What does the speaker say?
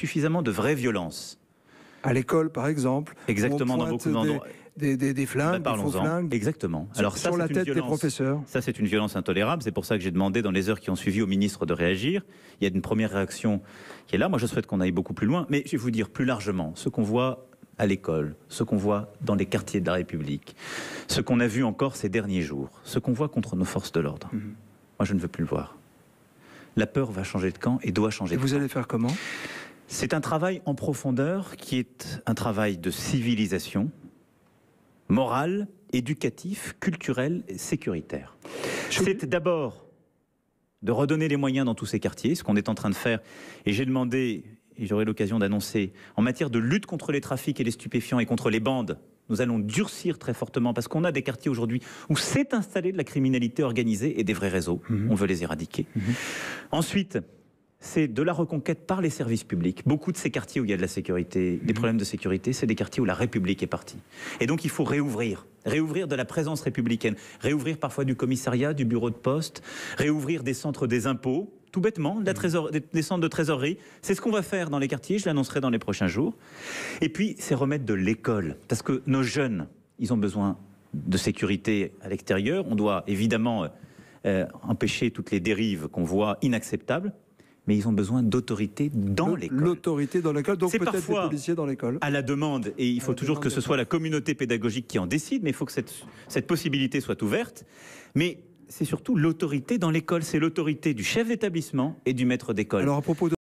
suffisamment de vraie violence. À l'école, par exemple. Exactement, dans beaucoup d'endroits. Des flingues, des faux flingues. Exactement. Alors ça, sur la tête des professeurs. Ça, c'est une violence intolérable. C'est pour ça que j'ai demandé dans les heures qui ont suivi au ministre de réagir. Il y a une première réaction qui est là. Moi, je souhaite qu'on aille beaucoup plus loin. Mais je vais vous dire plus largement, ce qu'on voit à l'école, ce qu'on voit dans les quartiers de la République, ce qu'on a vu encore ces derniers jours, ce qu'on voit contre nos forces de l'ordre. Moi, je ne veux plus le voir. La peur va changer de camp et doit changer de camp. Et vous allez faire comment ? C'est un travail en profondeur qui est un travail de civilisation, morale, éducatif, culturel et sécuritaire. C'est d'abord de redonner les moyens dans tous ces quartiers, ce qu'on est en train de faire. Et j'ai demandé, et j'aurai l'occasion d'annoncer, en matière de lutte contre les trafics et les stupéfiants et contre les bandes, nous allons durcir très fortement parce qu'on a des quartiers aujourd'hui où s'est installée de la criminalité organisée et des vrais réseaux. On veut les éradiquer. Ensuite, c'est de la reconquête par les services publics. Beaucoup de ces quartiers où il y a de la sécurité, des problèmes de sécurité, c'est des quartiers où la République est partie. Et donc il faut réouvrir de la présence républicaine, réouvrir parfois du commissariat, du bureau de poste, réouvrir des centres des impôts, tout bêtement, des centres de trésorerie. C'est ce qu'on va faire dans les quartiers, je l'annoncerai dans les prochains jours. Et puis c'est remettre de l'école, parce que nos jeunes, ils ont besoin de sécurité à l'extérieur. On doit évidemment empêcher toutes les dérives qu'on voit inacceptables. Mais ils ont besoin d'autorité dans l'école. L'autorité dans l'école, donc peut-être des policiers dans l'école. À la demande, et il faut toujours que ce soit la communauté pédagogique qui en décide, mais il faut que cette possibilité soit ouverte. Mais c'est surtout l'autorité dans l'école, c'est l'autorité du chef d'établissement et du maître d'école. Alors à propos de